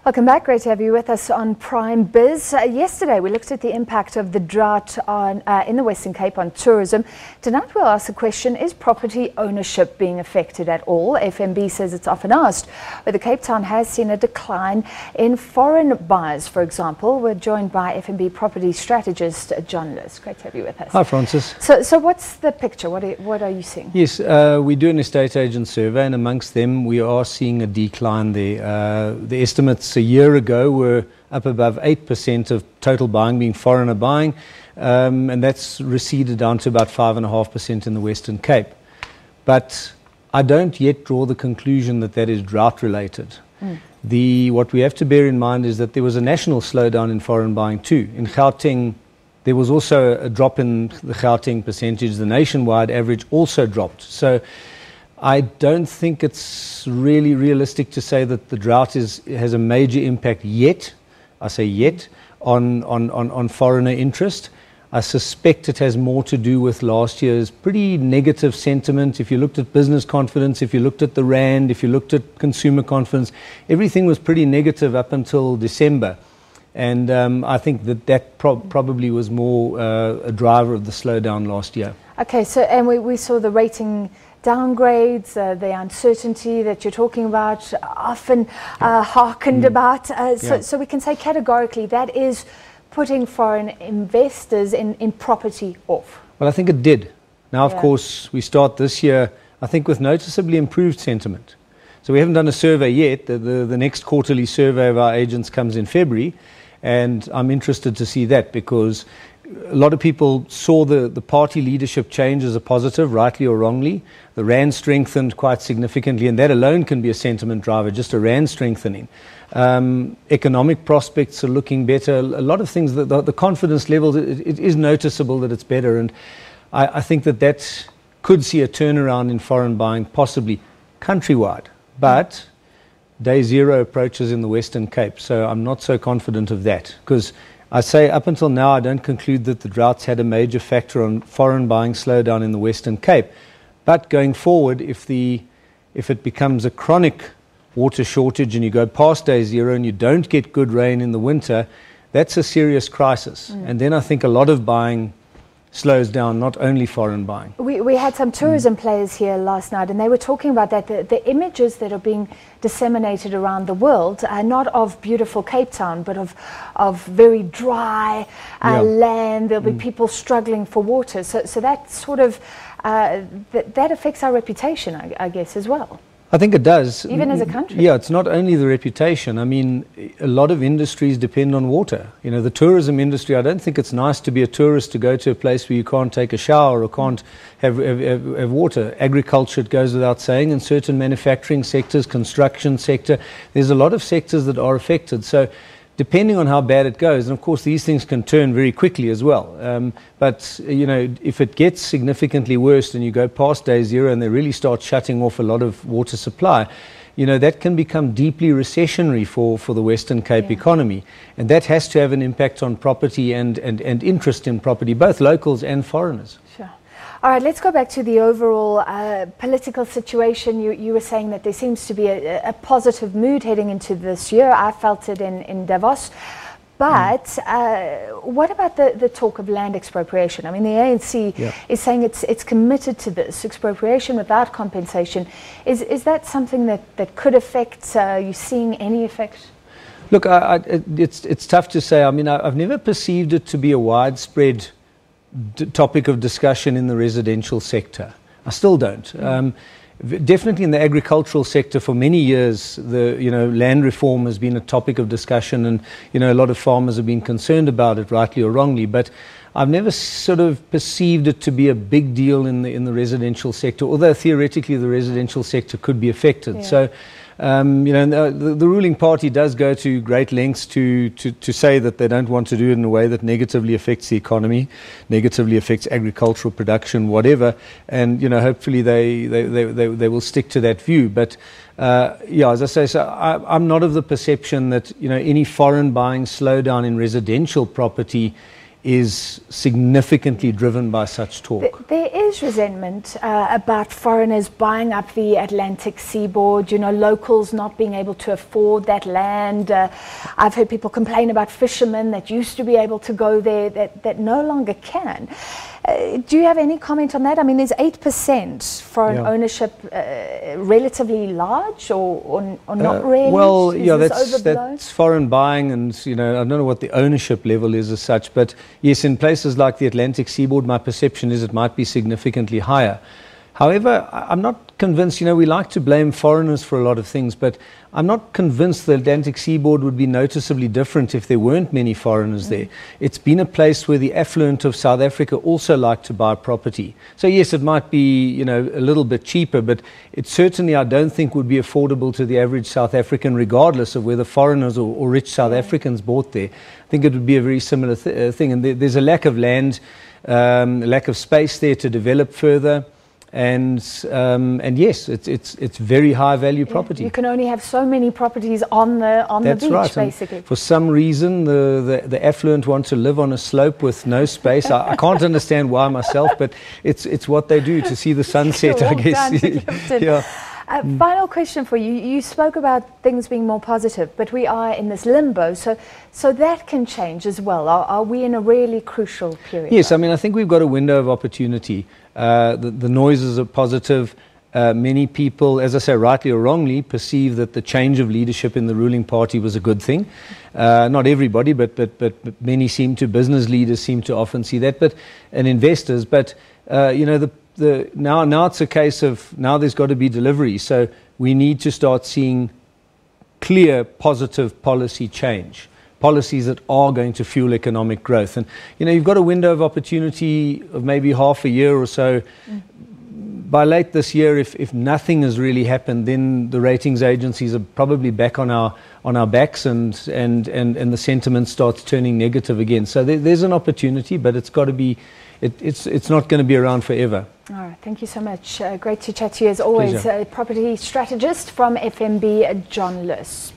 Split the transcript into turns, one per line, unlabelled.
Welcome back. Great to have you with us on Prime Biz. Yesterday we looked at the impact of the drought in the Western Cape on tourism. Tonight we'll ask the question, is property ownership being affected at all? FNB says it's often asked, but the Cape Town has seen a decline in foreign buyers, for example. We're joined by FNB property strategist John Loos. Great to have you with us.
Hi Francis.
So what's the picture? What are you seeing?
Yes, we do an estate agent survey, and amongst them we are seeing a decline there. The estimates a year ago were up above 8% of total buying being foreigner buying, and that's receded down to about 5.5% in the Western Cape. But I don't yet draw the conclusion that that is drought related. What we have to bear in mind is that there was a national slowdown in foreign buying too. In Gauteng, there was also a drop in the Gauteng percentage. The nationwide average also dropped. So I don't think it's really realistic to say that the drought has a major impact yet, I say yet, on foreigner interest. I suspect it has more to do with last year's pretty negative sentiment. If you looked at business confidence, if you looked at the rand, if you looked at consumer confidence, everything was pretty negative up until December. And I think that probably was more a driver of the slowdown last year.
Okay, so and we saw the rating downgrades, the uncertainty that you're talking about, often hearkened about. So we can say categorically that is putting foreign investors in property off.
Well, I think it did. Now, of course, we start this year, I think, with noticeably improved sentiment. So we haven't done a survey yet. The next quarterly survey of our agents comes in February, and I'm interested to see that because a lot of people saw the party leadership change as a positive, rightly or wrongly. The rand strengthened quite significantly, and that alone can be a sentiment driver, just a rand strengthening. Economic prospects are looking better. A lot of things, the confidence levels, it is noticeable that it's better, and I think that could see a turnaround in foreign buying, possibly countrywide. But day zero approaches in the Western Cape, so I'm not so confident of that, because I say up until now I don't conclude that the droughts had a major factor on foreign buying slowdown in the Western Cape. But going forward, if it becomes a chronic water shortage and you go past day zero and you don't get good rain in the winter, that's a serious crisis. And then I think a lot of buying slows down, not only foreign buying.
We had some tourism players here last night, and they were talking about that the images that are being disseminated around the world are not of beautiful Cape Town, but of very dry land. There'll be people struggling for water. So that sort of that affects our reputation, I guess, as well.
I think it does.
Even as a country.
Yeah, it's not only the reputation. I mean, a lot of industries depend on water. You know, the tourism industry, I don't think it's nice to be a tourist to go to a place where you can't take a shower or can't have water. Agriculture, it goes without saying, in certain manufacturing sectors, construction sector, there's a lot of sectors that are affected. So depending on how bad it goes, and of course these things can turn very quickly as well. But, you know, if it gets significantly worse and you go past day zero and they really start shutting off a lot of water supply, you know, that can become deeply recessionary for the Western Cape economy. And that has to have an impact on property and interest in property, both locals and foreigners.
Sure. All right, let's go back to the overall political situation. You were saying that there seems to be a positive mood heading into this year. I felt it in Davos. But what about the talk of land expropriation? I mean, the ANC is saying it's committed to this expropriation without compensation. Is that something that could affect, you seeing any effect?
Look, it's tough to say. I mean, I've never perceived it to be a widespread topic of discussion in the residential sector. I still don't. Definitely in the agricultural sector for many years, land reform has been a topic of discussion, and a lot of farmers have been concerned about it, rightly or wrongly. But I've never sort of perceived it to be a big deal in the residential sector, although theoretically the residential sector could be affected. So the ruling party does go to great lengths to say that they don't want to do it in a way that negatively affects the economy, negatively affects agricultural production, whatever. And hopefully they will stick to that view. But as I say, so I'm not of the perception that any foreign buying slowdown in residential property is significantly driven by such talk.
There is resentment about foreigners buying up the Atlantic seaboard, you know, locals not being able to afford that land. I've heard people complain about fishermen that used to be able to go there that no longer can. Do you have any comment on that? I mean, is 8% foreign ownership relatively large or not really?
Well, yeah, that's foreign buying, and you know, I don't know what the ownership level is as such, but yes, in places like the Atlantic seaboard, my perception is it might be significantly higher. However, I'm not convinced, you know, we like to blame foreigners for a lot of things, but I'm not convinced the Atlantic seaboard would be noticeably different if there weren't many foreigners there. It's been a place where the affluent of South Africa also like to buy property. So yes, it might be, you know, a little bit cheaper, but it certainly, I don't think, would be affordable to the average South African, regardless of whether foreigners or rich South Africans bought there. I think it would be a very similar thing. And there's a lack of land, a lack of space there to develop further. And yes, it's very high value property.
You can only have so many properties on the beach,
right.
basically.
And for some reason, the affluent want to live on a slope with no space. I can't understand why myself, but it's what they do to see the sunset, I guess.
Final question for you. You spoke about things being more positive, but we are in this limbo, so that can change as well. Are we in a really crucial period?
Yes, I mean, I think we've got a window of opportunity. The noises are positive. Many people, as I say, rightly or wrongly, perceive that the change of leadership in the ruling party was a good thing. Not everybody, but many seem to. Business leaders seem to often see that, and investors. But you know, now it's a case of now there's got to be delivery. So we need to start seeing clear, positive policy change. Policies that are going to fuel economic growth. And, you know, you've got a window of opportunity of maybe half a year or so. By late this year, if nothing has really happened, then the ratings agencies are probably back on our backs, and the sentiment starts turning negative again. So there's an opportunity, but it's got to be, it's not going to be around forever.
All right, thank you so much. Great to chat to you as always. Property strategist from FNB, John Loos.